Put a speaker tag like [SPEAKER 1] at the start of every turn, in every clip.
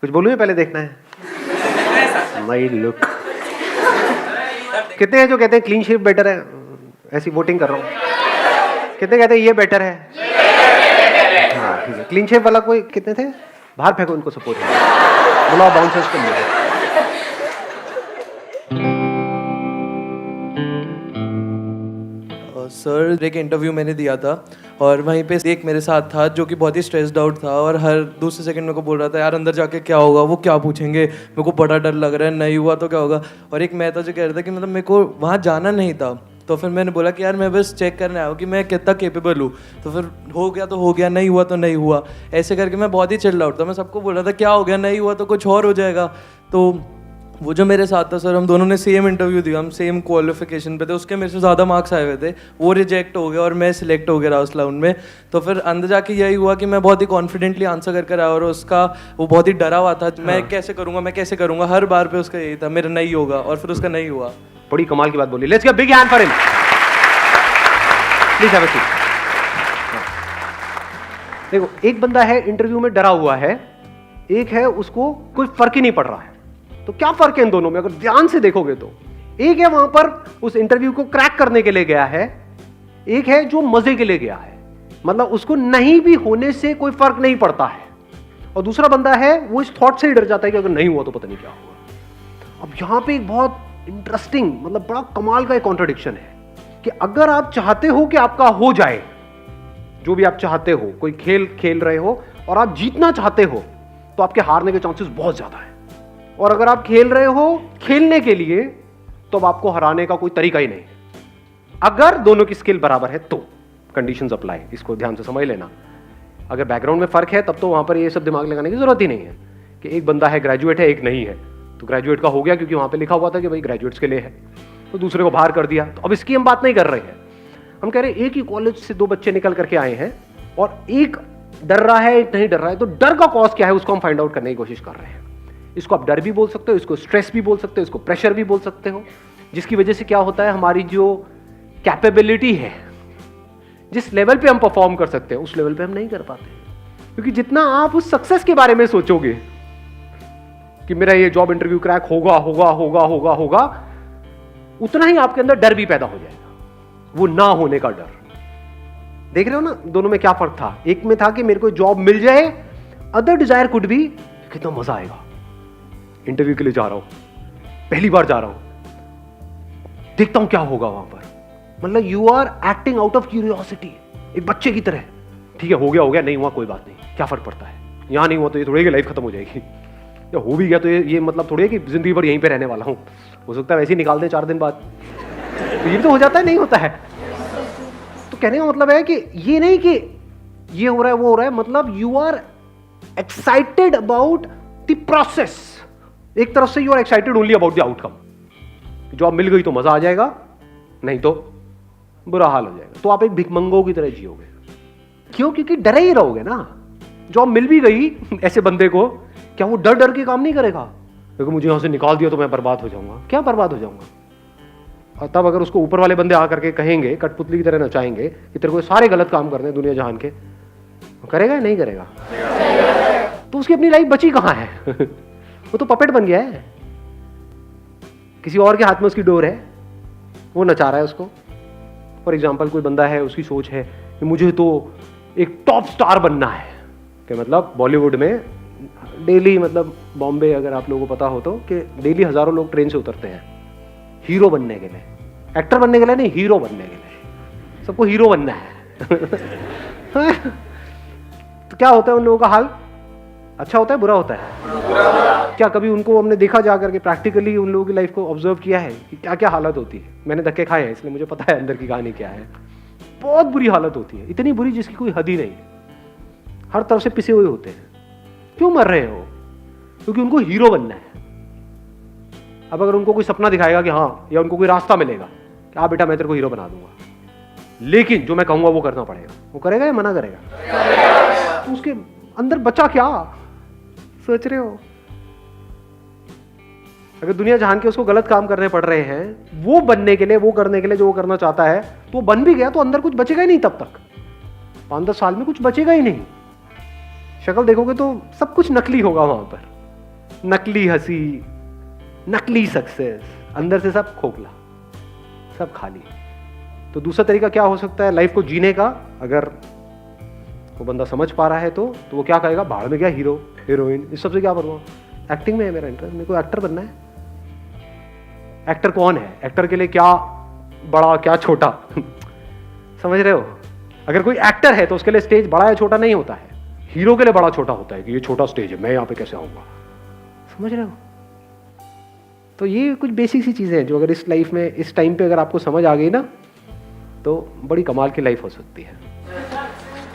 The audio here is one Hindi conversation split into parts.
[SPEAKER 1] कुछ बोलूं या पहले देखना है? My look. कितने हैं जो कहते हैं क्लीन शेव बेटर है? ऐसी वोटिंग कर रहा हूँ। कितने कहते हैं ये बेटर है? हाँ ठीक है। क्लीन शेव वाला कोई कितने थे? बाहर फेंको इनको, सपोर्ट बुलाओ बाउंसर्स को।
[SPEAKER 2] सर एक इंटरव्यू मैंने दिया था और वहीं पे एक मेरे साथ था जो कि बहुत ही स्ट्रेस्ड आउट था और हर दूसरे सेकंड मेरे को बोल रहा था यार अंदर जाके क्या होगा, वो क्या पूछेंगे, मेरे को बड़ा डर लग रहा है, नहीं हुआ तो क्या होगा। और एक मैं था जो कह रहा था कि मतलब मेरे को वहाँ जाना नहीं था। तो फिर मैंने बोला कि यार मैं बस चेक करने आया हूँ कि मैं कितना केपेबल हूँ। तो फिर हो गया तो हो गया, नहीं हुआ तो नहीं हुआ, ऐसे करके मैं बहुत ही चिल्ड आउट था। मैं सबको बोल रहा था क्या हो गया, नहीं हुआ तो कुछ और हो जाएगा। तो वो जो मेरे साथ था सर, हम दोनों ने सेम इंटरव्यू दिया, हम सेम क्वालिफिकेशन पे थे, उसके मेरे से ज़्यादा मार्क्स आए हुए थे, वो रिजेक्ट हो गया और मैं सिलेक्ट हो गया उस राउंड में। तो फिर अंदर जाके यही हुआ कि मैं बहुत ही कॉन्फिडेंटली आंसर कर आया और उसका वो बहुत ही डरा हुआ था, मैं कैसे करूँगा, हर बार पे उसका यही था मेरा नहीं होगा, और फिर उसका नहीं हुआ।
[SPEAKER 1] बड़ी कमाल की बात बोली। Let's give big hand for him. Please have a seat. देखो, एक बंदा है इंटरव्यू में डरा हुआ है, एक है उसको कोई फर्क ही नहीं पड़ रहा है। तो क्या फर्क है इन दोनों में? अगर ध्यान से देखोगे तो एक है वहां पर उस इंटरव्यू को क्रैक करने के लिए गया है, एक है जो मजे के लिए गया है, मतलब उसको नहीं भी होने से कोई फर्क नहीं पड़ता है, और दूसरा बंदा है वो इस थॉट से ही डर जाता है कि अगर नहीं हुआ तो पता नहीं क्या होगा। अब यहां पे एक बहुत इंटरेस्टिंग, मतलब बड़ा कमाल का एक कॉन्ट्रडिक्शन है कि अगर आप चाहते हो कि आपका हो जाए, जो भी आप चाहते हो, कोई खेल खेल रहे हो और आप जीतना चाहते हो, तो आपके हारने के चांसेस बहुत ज्यादा है। और अगर आप खेल रहे हो खेलने के लिए, तो अब आपको हराने का कोई तरीका ही नहीं है। अगर दोनों की स्किल बराबर है तो कंडीशंस अप्लाई, इसको ध्यान से समझ लेना। अगर बैकग्राउंड में फर्क है तब तो वहां पर ये सब दिमाग लगाने की जरूरत ही नहीं है कि एक बंदा है ग्रेजुएट है, एक नहीं है। तो ग्रेजुएट का हो गया क्योंकि वहां पे लिखा हुआ था कि भाई ग्रेजुएट्स के लिए है, तो दूसरे को बाहर कर दिया। तो अब इसकी हम बात नहीं कर रहे हैं, हम कह रहे हैं एक ही कॉलेज से दो बच्चे निकल करके आए हैं और एक डर रहा है, एक नहीं डर रहा है। तो डर का कॉज क्या है उसको हम फाइंड आउट करने की कोशिश कर रहे हैं। इसको आप डर भी बोल सकते हो, इसको स्ट्रेस भी बोल सकते हो, इसको प्रेशर भी बोल सकते हो, जिसकी वजह से क्या होता है, हमारी जो कैपेबिलिटी है, जिस लेवल पे हम परफॉर्म कर सकते हैं उस लेवल पे हम नहीं कर पाते। क्योंकि जितना आप उस सक्सेस के बारे में सोचोगे कि मेरा ये जॉब इंटरव्यू क्रैक होगा होगा होगा होगा होगा, उतना ही आपके अंदर डर भी पैदा हो जाएगा, वो ना होने का डर। देख रहे हो ना दोनों में क्या फर्क था? एक में था कि मेरे को जॉब मिल जाए, अदर डिजायर कुड भी कितना मजा आएगा, इंटरव्यू के लिए जा रहा हूं, पहली बार जा रहा हूं, देखता हूं क्या होगा वहां पर। मतलब you are acting out of curiosity, एक बच्चे की तरह। ठीक है, हो गया, नहीं हुआ कोई बात नहीं, क्या फर्क पड़ता है, यहां नहीं हुआ तो ये थोड़ी कि लाइफ खत्म हो जाएगी, या हो भी गया तो ये मतलब थोड़ी है कि जिंदगी भर यहीं पे रहने वाला हूं, हो सकता है वैसे ही निकाल दें 4 दिन बाद, तो ये तो हो जाता है, नहीं होता है। तो कहने का मतलब है कि ये नहीं कि ये हो रहा है वो हो रहा है, मतलब you are excited about the process. एक तरफ से you are excited only about the outcome, job मिल गई तो मजा आ जाएगा, नहीं तो बुरा हाल हो जाएगा। तो आप एक भिखमंगों की तरह जियोगे। क्यों? क्योंकि डरे ही रहोगे ना। जॉब मिल भी गई ऐसे बंदे को, क्या वो डर डर के काम नहीं करेगा? क्योंकि मुझे यहां से निकाल दिया तो मैं बर्बाद हो जाऊंगा। क्या बर्बाद हो जाऊंगा? और तब अगर उसको ऊपर वाले बंदे आकर के कहेंगे, कठपुतली की तरह नचाएंगे कि तेरे को सारे गलत काम करने दुनिया जहान के, करेगा या नहीं करेगा? तो उसकी अपनी लाइफ बची कहां है? वो तो पपेट बन गया है, किसी और के हाथ में उसकी डोर है, वो नचा रहा है उसको। फॉर एग्जाम्पल कोई बंदा है, उसकी सोच है कि मुझे तो एक टॉप स्टार बनना है, कि मतलब बॉलीवुड में डेली, मतलब बॉम्बे अगर आप लोगों को पता हो तो, कि डेली हजारों लोग ट्रेन से उतरते हैं हीरो बनने के लिए, एक्टर बनने के लिए नहीं, हीरो बनने के लिए। सबको हीरो बनना है। तो क्या होता है उन लोगों का हाल? अच्छा होता है, बुरा होता है? क्या कभी उनको हमने देखा जा करके प्रैक्टिकली उन लोगों की लाइफ को ऑब्जर्व किया है कि क्या क्या हालत होती है? मैंने धक्के खाए हैं इसलिए मुझे पता है अंदर की कहानी क्या है। बहुत बुरी हालत होती है, इतनी बुरी जिसकी कोई हद ही नहीं है। हर तरफ से पिसे हुए होते हैं। क्यों मर रहे हो? क्योंकि उनको हीरो बनना है। अब अगर उनको कोई सपना दिखाएगा कि हाँ, या उनको कोई रास्ता मिलेगा कि हाँ बेटा मैं तेरे को हीरो बना दूंगा, लेकिन जो मैं कहूंगा वो करना पड़ेगा, वो करेगा या मना करेगा? तो उसके अंदर बचा क्या? सोच रहे हो? अगर दुनिया जहान के उसको गलत काम करने पड़ रहे हैं वो बनने के लिए, वो करने के लिए जो वो करना चाहता है, तो वो बन भी गया तो अंदर कुछ बचेगा ही नहीं। तब तक 5-10 साल में कुछ बचेगा ही नहीं। शक्ल देखोगे तो सब कुछ नकली होगा वहां पर। नकली हंसी, नकली सक्सेस, अंदर से सब खोखला, सब खाली। तो दूसरा तरीका क्या हो सकता है लाइफ को जीने का? अगर वो बंदा समझ पा रहा है तो वो क्या कहेगा, भाड़ में क्या हीरो हीरोइन, इस सबसे क्या करूँगा, एक्टिंग में है मेरा इंटरेस्ट, मेरे को एक्टर बनना है। एक्टर कौन है? एक्टर के लिए क्या बड़ा क्या छोटा समझ रहे हो? अगर कोई एक्टर है तो उसके लिए स्टेज बड़ा या छोटा नहीं होता है, हीरो के लिए बड़ा छोटा होता है कि ये छोटा स्टेज है, मैं यहाँ पे कैसे आऊँगा, समझ रहे हो? तो ये कुछ बेसिक सी चीज़ें हैं जो अगर इस लाइफ में इस टाइम पे अगर आपको समझ आ गई ना तो बड़ी कमाल की लाइफ हो सकती है।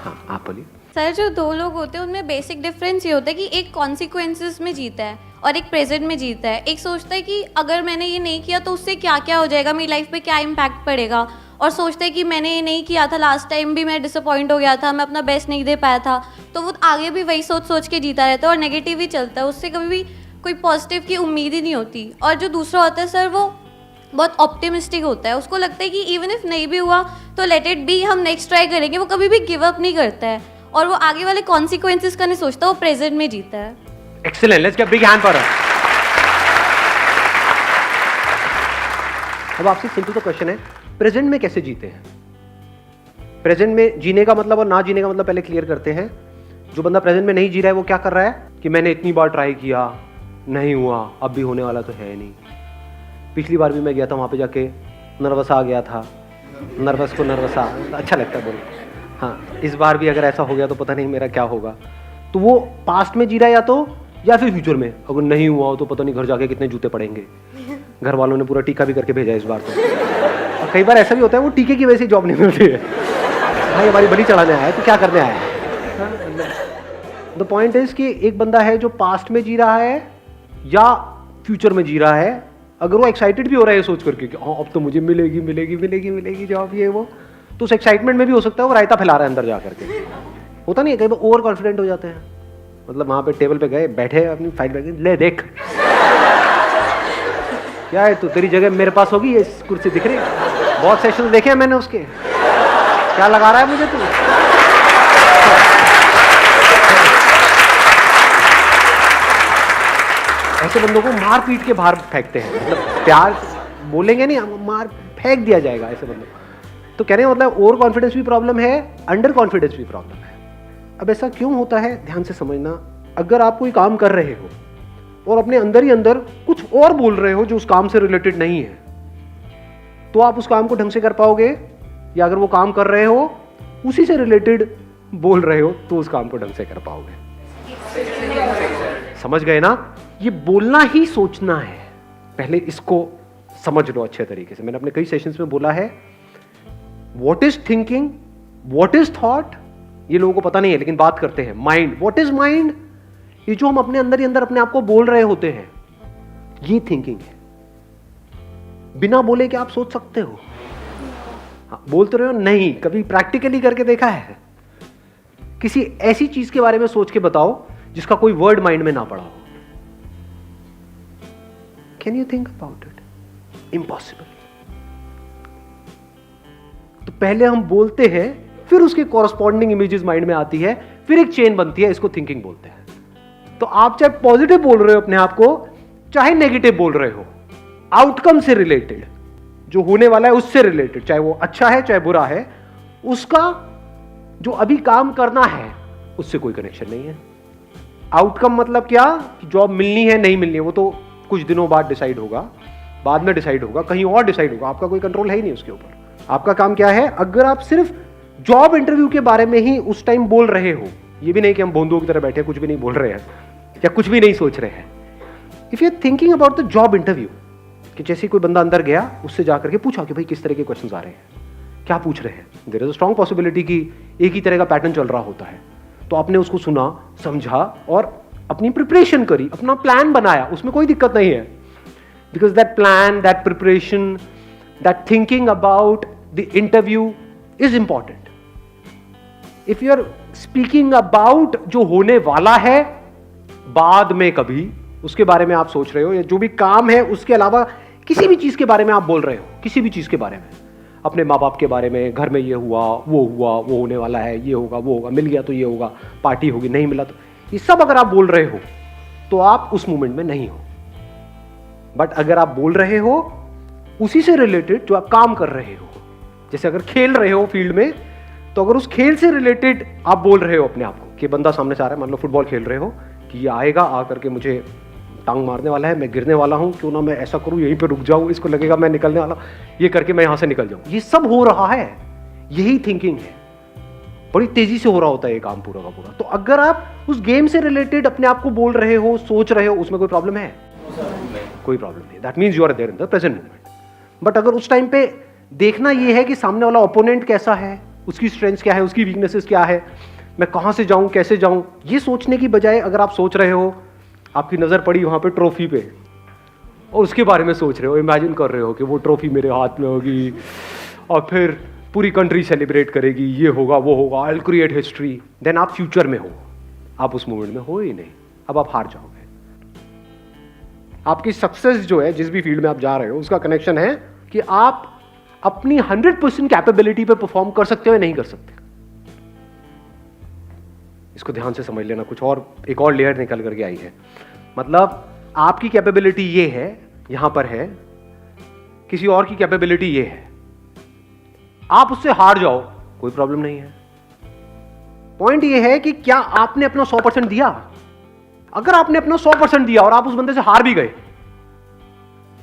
[SPEAKER 1] हाँ आप बोलिए।
[SPEAKER 3] सर, जो दो लोग होते हैं उनमें बेसिक डिफरेंस ये होता है कि एक कॉन्सिक्वेंसेस में जीता है और एक प्रेजेंट में जीता है। एक सोचता है कि अगर मैंने ये नहीं किया तो उससे क्या क्या हो जाएगा, मेरी लाइफ पे क्या इम्पैक्ट पड़ेगा, और सोचते हैं कि मैंने ये नहीं किया था, लास्ट टाइम भी मैं डिसअपॉइंट हो गया था, मैं अपना बेस्ट नहीं दे पाया था, तो वो आगे भी वही सोच सोच के जीता रहता है और नेगेटिव ही चलता है, उससे कभी भी कोई पॉजिटिव की उम्मीद ही नहीं होती। और जो दूसरा होता है सर, वो बहुत ऑप्टिमिस्टिक होता है, उसको लगता है कि इवन इफ नहीं भी हुआ तो लेट इट बी, हम नेक्स्ट ट्राई करेंगे। वो कभी भी गिव अप नहीं करता है और वो आगे वाले कॉन्सिक्वेंसेस का नहीं सोचता, वो प्रेजेंट में जीता है।
[SPEAKER 1] Excellent, let's get big hand for her. अब आपसे सिंपल सा क्वेश्चन है, प्रेजेंट में कैसे जीते हैं? प्रेजेंट में जीने का मतलब और ना जीने का मतलब पहले क्लियर करते हैं। जो बंदा प्रेजेंट में नहीं जी रहा है वो क्या कर रहा है कि मैंने इतनी बार ट्राई किया, नहीं हुआ, अब भी होने वाला तो है नहीं। पिछली बार भी मैं गया था, वहाँ पे जाके नर्वस आ गया था, नर्वस को नर्वस अच्छा लगता है बोल। हाँ, इस बार भी अगर ऐसा हो गया तो पता नहीं मेरा क्या होगा। तो वो पास्ट में जी रहा है या फिर फ्यूचर में। अगर नहीं हुआ हो तो पता नहीं घर जाके कितने जूते पड़ेंगे, घर वालों ने पूरा टीका भी करके भेजा इस बार तो। और कई बार ऐसा भी होता है वो टीके की वजह से जॉब नहीं मिलती है, भाई हमारी बलि चढ़ाने आया है तो क्या करने आया है। द पॉइंट इज कि एक बंदा है जो पास्ट में जी रहा है या फ्यूचर में जी रहा है। अगर वो एक्साइटेड भी हो रहा है सोच करके कि हाँ अब तो मुझे मिलेगी मिलेगी मिलेगी मिलेगी जॉब, ये वो, तो उस एक्साइटमेंट में भी हो सकता है वो रायता फैला रहा है अंदर जा करके। होता नहीं है, कई बार ओवर कॉन्फिडेंट हो जाते हैं। मतलब वहाँ पे टेबल पे गए, बैठे अपनी फाइल बैठ ले देख क्या है, तू तेरी जगह मेरे पास होगी, ये कुर्सी दिख रही है, बहुत सेशन देखे हैं मैंने उसके, क्या लगा रहा है मुझे तू। ऐसे बंदों को मार पीट के बाहर फेंकते हैं, मतलब प्यार बोलेंगे नहीं, मार फेंक दिया जाएगा ऐसे बंदों। तो कहने का मतलब ओवर कॉन्फिडेंस भी प्रॉब्लम है, अंडर कॉन्फिडेंस भी प्रॉब्लम है। अब ऐसा क्यों होता है, ध्यान से समझना। अगर आप कोई काम कर रहे हो और अपने अंदर ही अंदर कुछ और बोल रहे हो जो उस काम से रिलेटेड नहीं है, तो आप उस काम को ढंग से कर पाओगे? या अगर वो काम कर रहे हो उसी से रिलेटेड बोल रहे हो तो उस काम को ढंग से कर पाओगे? समझ गए ना? ये बोलना ही सोचना है, पहले इसको समझ लो अच्छे तरीके से। मैंने अपने कई सेशंस में बोला है, what is thinking, what is thought, ये लोगों को पता नहीं है लेकिन बात करते हैं। माइंड, व्हाट इज माइंड, ये जो हम अपने अंदर ही अंदर अपने आप को बोल रहे होते हैं, ये थिंकिंग है। बिना बोले क्या आप सोच सकते हो? हाँ, बोलते रहे हो नहीं, कभी प्रैक्टिकली करके देखा है? किसी ऐसी चीज के बारे में सोच के बताओ जिसका कोई वर्ड माइंड में ना पड़ा हो। Can you think about it? Impossible. तो पहले हम बोलते हैं, फिर उसके कॉरस्पॉन्डिंग इमेजेस माइंड में आती है, फिर एक चेन बनती है, इसको थिंकिंग बोलते हैं। तो आप चाहे पॉजिटिव बोल रहे हो अपने आप को, चाहे नेगेटिव बोल रहे हो, आउटकम से रिलेटेड, जो होने वाला है उससे रिलेटेड, चाहे वो अच्छा है चाहे बुरा है, उसका जो अभी काम करना है उससे कोई कनेक्शन नहीं है। आउटकम मतलब क्या कि जॉब मिलनी है नहीं मिलनी है वो तो कुछ दिनों बाद डिसाइड होगा, बाद में डिसाइड होगा, कहीं और डिसाइड होगा, आपका कोई कंट्रोल है ही नहीं उसके ऊपर। आपका काम क्या है, अगर आप सिर्फ जॉब इंटरव्यू के बारे में ही उस टाइम बोल रहे हो, ये भी नहीं कि हम बोंदुओं की तरह बैठे कुछ भी नहीं बोल रहे हैं या कुछ भी नहीं सोच रहे हैं। If you are thinking about the job interview, कि जैसे कोई बंदा अंदर गया, उससे जाकर के पूछा कि भाई किस तरह के क्वेश्चंस आ रहे हैं, क्या पूछ रहे हैं, there is a strong possibility कि एक ही तरह का पैटर्न चल रहा होता है। तो आपने उसको सुना, समझा और अपनी प्रिपरेशन करी, अपना प्लान बनाया, उसमें कोई दिक्कत नहीं है। Because that plan, that preparation, that thinking about the interview is important. If you are speaking about जो होने वाला है बाद में कभी, उसके बारे में आप सोच रहे हो, या जो भी काम है उसके अलावा किसी भी चीज के बारे में आप बोल रहे हो, किसी भी चीज के बारे में, अपने माँ बाप के बारे में, घर में ये हुआ, वो होने वाला है, ये होगा, वो होगा, मिल गया तो ये होगा, पार्टी होगी, नहीं मिला तो, ये सब अगर आप बोल रहे हो तो आप उस मोमेंट में नहीं हो। बट अगर आप बोल रहे हो उसी से रिलेटेड जो आप काम कर रहे हो, जैसे अगर खेल रहे हो फील्ड में, तो अगर उस खेल से रिलेटेड आप बोल रहे हो अपने आप को कि बंदा सामने से आ रहा है, मान लो फुटबॉल खेल रहे हो कि ये आएगा, आ करके मुझे टांग मारने वाला है, मैं गिरने वाला हूं, क्यों ना मैं ऐसा करूं, यहीं पे रुक जाऊं, इसको लगेगा मैं निकलने वाला, ये करके मैं यहां से निकल जाऊं। ये सब हो रहा है, यही थिंकिंग है। बड़ी तेजी से हो रहा होता है ये काम पूरा का पूरा। तो अगर आप उस गेम से रिलेटेड अपने आप को बोल रहे हो, सोच रहे हो, उसमें कोई प्रॉब्लम है? कोई प्रॉब्लम नहीं। That means you are there in the present moment. But अगर उस टाइम पे देखना ये है कि सामने वाला ओपोनेंट कैसा है, उसकी स्ट्रेंथ्स क्या है, उसकी वीकनेसेस क्या है, मैं कहां से जाऊं, कैसे जाऊं, ये सोचने की बजाय अगर आप सोच रहे हो, आपकी नजर पड़ी वहां पे ट्रॉफी पे और उसके बारे में सोच रहे हो, इमेजिन कर रहे हो कि वो ट्रॉफी मेरे हाथ में होगी और फिर पूरी कंट्री सेलिब्रेट करेगी, ये होगा वो होगा, I will create history, then आप फ्यूचर में हो, आप उस मोमेंट में हो ही नहीं। अब आप हार जाओगे। आपकी सक्सेस जो है जिस भी फील्ड में आप जा रहे हो, उसका कनेक्शन है कि आप अपनी 100% कैपेबिलिटी पे परफॉर्म कर सकते हो या नहीं कर सकते। इसको ध्यान से समझ लेना। कुछ और एक और लेयर निकल करके आई है। मतलब आपकी कैपेबिलिटी ये है, यहां पर है, किसी और की कैपेबिलिटी ये है, आप उससे हार जाओ, कोई प्रॉब्लम नहीं है। पॉइंट ये है कि क्या आपने अपना 100% दिया। अगर आपने अपना 100% दिया और आप उस बंदे से हार भी गए,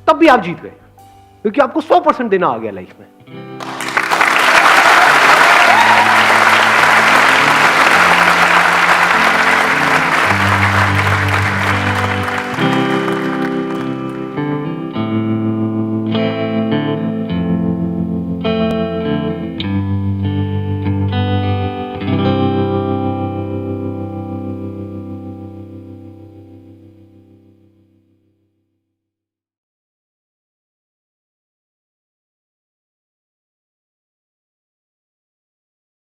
[SPEAKER 1] तब भी आप जीत गए, क्योंकि आपको 100% देना आ गया लाइफ में।